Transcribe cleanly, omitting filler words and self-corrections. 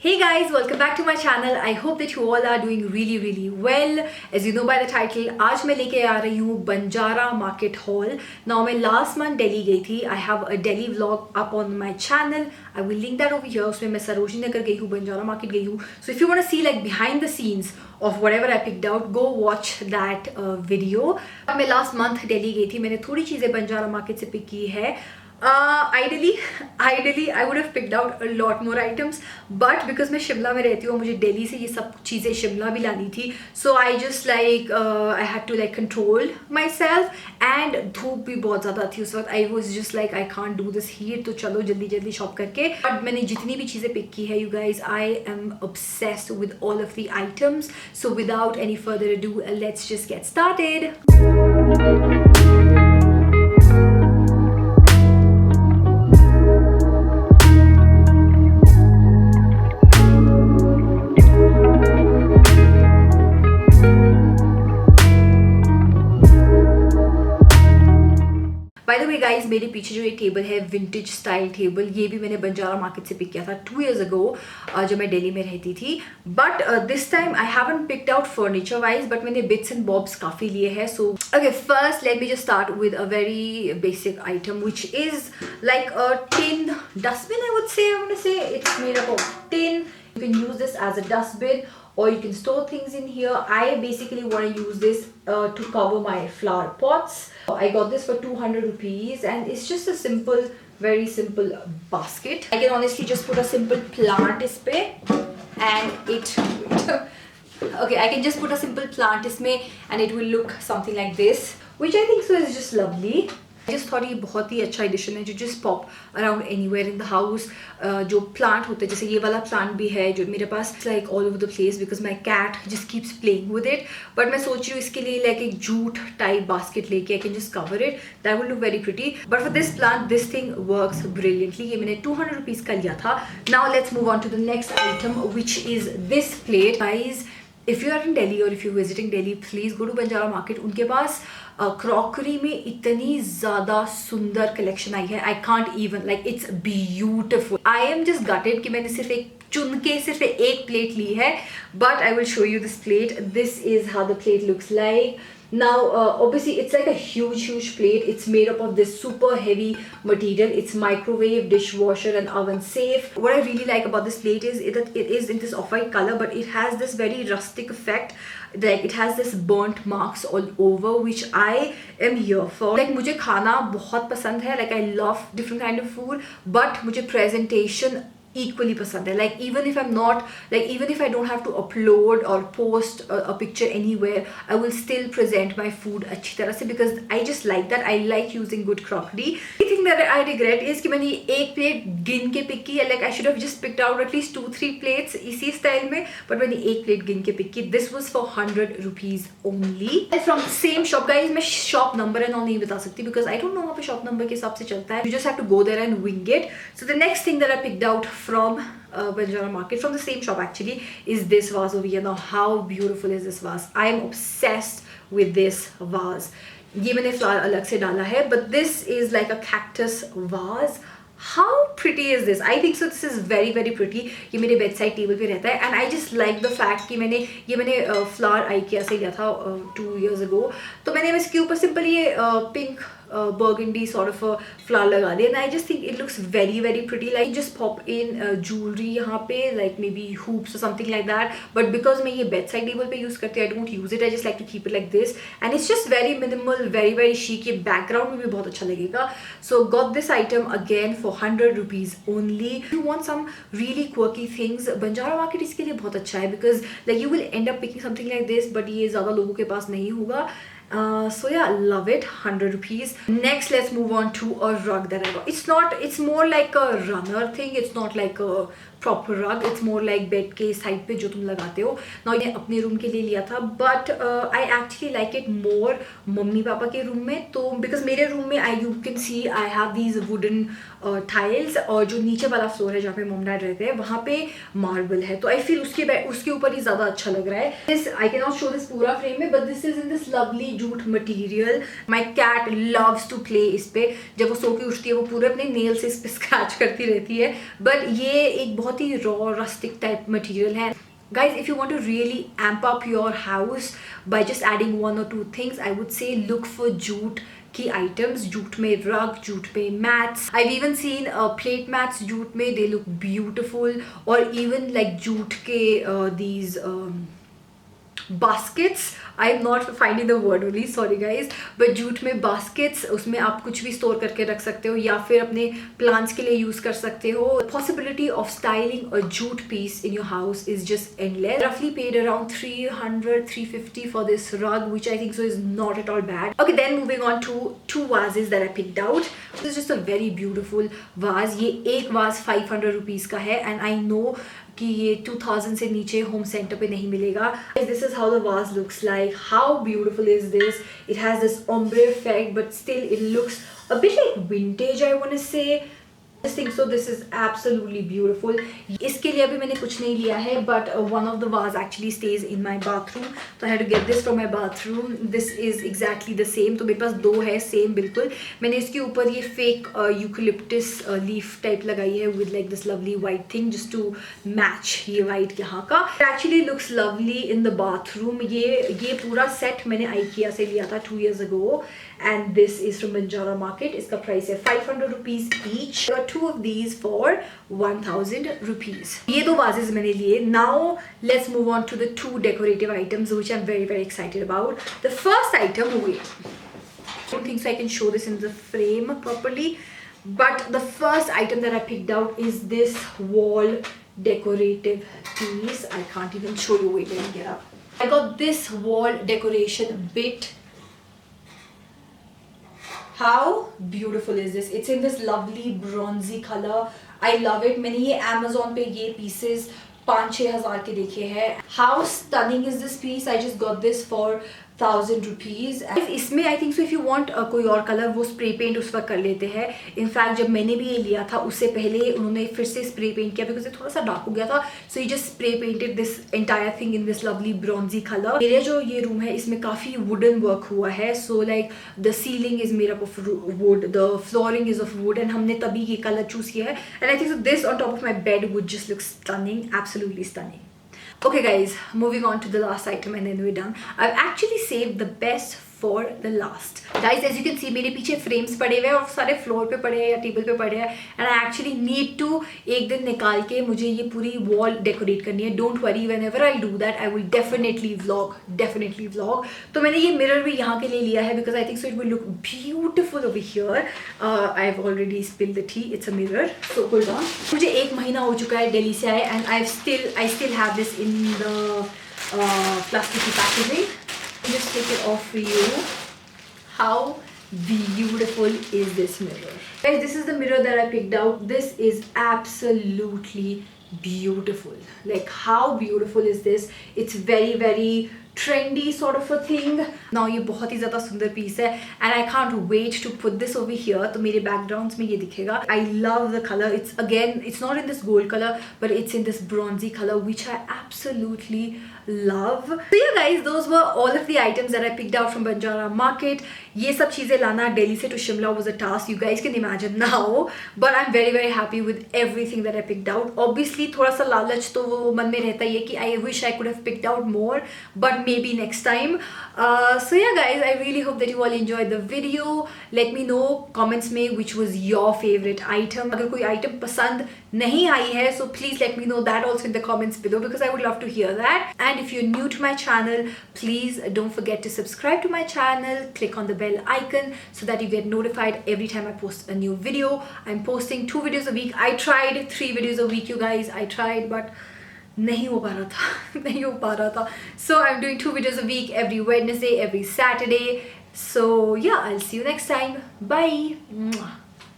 Hey guys, welcome back to my channel. I hope that you all are doing really well. As you know by the title, आज मैं लेके आ रही हूँ Banjara market hall. Now मैं last month Delhi गई थी. I have a Delhi vlog up on my channel. I will link that over here. उसमें मैं सरोजनी नगर गई हूँ, बंजारा मार्केट गई हूँ. So if you want to see like behind the scenes of whatever I picked out, go watch that video. मैं last month Delhi गई थी. मैंने थोड़ी चीज़ें बंजारा मार्केट से पिक की है. Ideally I would have picked out a lot more items, but because मैं शिमला में रहती हूँ, मुझे दिल्ली से ये सब चीज़ें शिमला भी लानी थी, so I just like I had to like control myself, and धूप भी बहुत ज़्यादा थी उस वक्त. I was just like I can't do this here, तो चलो जल्दी शॉप करके. But मैंने जितनी भी चीज़ें पिक की है, you guys, I am obsessed with all of the items. So without any further ado, let's just get started. By the way guys, मेरे पीछे जो ये टेबल है विंटेज स्टाइल टेबल, ये भी मैंने बंजारा मार्केट से पिक किया था 2 years ago जब मैं दिल्ली में रहती थी. But this time I haven't picked out furniture wise, but मैंने बिट्स एंड बॉब्स काफ़ी लिए हैं. So okay, first let me just start with a very basic item which is like a tin dustbin. I would say it's made up of tin. You can use this as a dustbin or you can store things in here. I basically want to use this to cover my flower pots. I got this for 200 rupees and it's just a simple, very simple basket. I can honestly just put a simple plant ispe and it okay, I can just put a simple plant isme and it will look something like this, which I think so is just lovely. I just thought ये बहुत ही अच्छा addition है जो just pop around anywhere in the house. जो plant होता है, जैसे ये वाला प्लांट भी है जो मेरे पास, like all over the place because my cat just keeps playing with it. But मैं सोच रही हूँ इसके लिए like एक जूट टाइप बास्केट लेके I can just cover it. That will look very pretty. But for this plant, this thing works brilliantly. ये मैंने 200 rupees का लिया था. Now let's move on to the next item, which is this plate. Guys, if you are in Delhi or if you're visiting Delhi, please go to Banjara Market. उनके पास crockery में इतनी ज़्यादा सुंदर कलेक्शन आई है. I can't even like, it's beautiful. I am just gated कि मैंने सिर्फ एक चुन के सिर्फ एक प्लेट ली है. But I will show you this plate. This is how the plate looks like. Now obviously it's like a huge plate. It's made up of this super heavy material. It's microwave, dishwasher and oven safe. What I really like about this plate is that it is in this off-white color, but it has this very rustic effect. Like it has this burnt marks all over, which I am here for. Like मुझे खाना बहुत पसंद है. Like I love different kind of food, but मुझे presentation equally पसंद है. Like even if I'm not, like even if I don't have to upload or post a picture anywhere, I will still present my food अच्छी तरह से because I just like that. I like using good crockery. The thing that I regret is कि मैंने एक plate गिन के pick की है. Like I should have just picked out at least 2-3 plates इसी स्टाइल में, but मैंने एक प्लेट गिन के पिक की. This was for 100 rupees only. From the same shop, guys. मैं shop number and all नहीं बता सकती because I don't know वहाँ पे shop number के हिसाब से चलता है. You just have to go there and wing it. So the next thing that I picked out from Banjara Market, from the same shop actually, is this vase over here. Now how beautiful is this vase? I am obsessed with this vase. ये मैंने flower अलग से डाला है, but this is like a cactus vase. How pretty is this? I think so this is very pretty. ये मेरे bedside table पे रहता है and I just like the fact कि मैंने flower IKEA से लिया था 2 years ago. तो मैंने इसके ऊपर सिंपल ये pink burgundy sort of a flower लगा दिया and I just think it looks very pretty. Like just pop in jewelry यहाँ पे, like maybe hoops or something like that. But because मैं ये bedside table पे use करती हूँ, I don't use it. I just like to keep it like this and it's just very minimal, very chic. ये background में भी बहुत अच्छा लगेगा. So got this item again for 100 rupees only. If you want some really quirky things, Banjara Market इसके लिए बहुत अच्छा है because like you will end up picking something like this, but ये ज़्यादा लोगों के पास नहीं होगा. So yeah, love it. 100 rupees. Next, let's move on to a rug that I got. It's more like a runner thing. It's not like a proper rug. It's more like bed के side पे जो तुम लगाते हो. Now ये अपने room के लिए लिया था, but I actually like it more mummy papa के रूम में. तो because मेरे रूम में you can see I have these wooden tiles और जो नीचे वाला फ्लोर है जहाँ पे मम डैड रहते हैं वहाँ पे मार्बल है. तो आई फील उसके ऊपर ही ज़्यादा अच्छा लग रहा है. This I can not show this पूरा फ्रेम में, but this is in this lovely jute material. My cat loves to play इस पे. जब वो सो के उठती है वो पूरे अपने नेल से इस पे स्क्रैच करती रहती है. बट ये एक बहुत बहुत ही रॉ रस्टिक टाइप मटेरियल है. Guys, if you want to really amp up your house by just adding one or two things, I would say look for jute की items. जूट में rug, जूट में mats. I've even seen plate mats jute में, they look beautiful. Or even like jute के these baskets. I'm not finding the word only, sorry guys, but jute में baskets, उसमें आप कुछ भी store करके रख सकते हो या फिर अपने plants के लिए use कर सकते हो. The possibility of styling a jute piece in your house is just endless. Roughly paid around 300-350 for this rug, which I think so is not at all bad. Okay, then moving on to two vases that I picked out. This is just a very beautiful vase. ये एक vase 500 rupees का है and I know कि ये 2000 से नीचे home centre पे नहीं मिलेगा. This is how the vase looks like. How beautiful is this? It has this ombre effect, but still it looks a bit like vintage, I want to say. I think so. This is absolutely beautiful. इसके लिए अभी मैंने कुछ नहीं लिया है, but one of the vase actually stays in my bathroom. So I had to get this from my bathroom. This is exactly the same. तो मेरे पास दो है same बिल्कुल. मैंने इसके ऊपर ये fake eucalyptus leaf type लगाई है with like this lovely white thing just to match ये white यहाँ का. It actually looks lovely in the bathroom. ये पूरा set मैंने IKEA से लिया था 2 years ago. And this is from Banjara Market. इसका price है 500 rupees each. There are 2 of these for 1000 rupees. ये दो vases मैंने लिए. Now let's move on to the 2 decorative items which I'm very very excited about. The first item, wait, I don't think so I can show this in the frame properly, but the first item that I picked out is this wall decorative piece. I can't even show you. Wait, let me get up. I got this wall decoration bit. How beautiful is this? It's in this lovely bronzy color. I love it. मैंने ये Amazon पे ये pieces 5-6 हज़ार के देखे हैं. How stunning is this piece? I just got this for 1000 rupees. इसमें I think so if you want कोई और कलर वो स्प्रे पेंट उस वक्त कर लेते हैं. इनफैक्ट जब मैंने भी ये लिया था उससे पहले उन्होंने फिर से स्प्रे पेंट किया बिकॉज ये थोड़ा सा डार्क हो गया था. सो ये just spray painted this entire thing in this lovely bronzy colour. मेरा जो ये रूम है इसमें काफ़ी वुडन वर्क हुआ है. So like the ceiling is made up of would, the flooring is of would and हमने तभी ये कलर चूज किया है. And I think so this on top of my bed would just look stunning, absolutely stunning. Okay guys, moving on to the last item and then we're done. I've actually saved the best for the last. Guys, as you can see मेरे पीछे frames पड़े हुए हैं और सारे floor पे पड़े हैं या table पे पड़े हैं and I actually need to एक दिन निकाल के मुझे ये पूरी wall decorate करनी है. Don't worry, whenever I'll do that I will definitely vlog. तो मैंने ये mirror भी यहाँ के लिए लिया है because I think so it will look beautiful over here. I've already spilled the tea. It's a mirror. So hold on. मुझे 1 महीना हो चुका है दिल्ली से आए and I still have this in the plastic packaging. Just take it off for you. How beautiful is this mirror? Guys, this is the mirror that I picked out. This is absolutely beautiful. Like how beautiful is this? It's very very trendy sort of a thing. Now ये बहुत ही ज़्यादा सुंदर piece है and I can't wait to put this over here. तो मेरे backgrounds में ये दिखेगा. I love the color. It's not in this gold color but it's in this bronzy color which I absolutely love. So yeah guys, those were all of the items that I picked out from Banjara Market. ये सब चीज़ें लाना Delhi से to Shimla was a task. You guys can imagine now. But I'm very very happy with everything that I picked out. Obviously थोड़ा सा लालच तो वो मन में रहता ही है कि I wish I could have picked out more, but maybe next time. So yeah guys, I really hope that you all enjoyed the video. Let me know comments में which was your favorite item. अगर कोई item पसंद नहीं आई है so please let me know that also in the comments below because I would love to hear that. And if you're new to my channel, please don't forget to subscribe to my channel. Click on the bell icon so that you get notified every time I post a new video. I'm posting 2 videos a week. I tried 3 videos a week, you guys. I tried but नहीं हो पा रहा था. So I'm doing 2 videos a week every Wednesday, every Saturday. So yeah, I'll see you next time. Bye.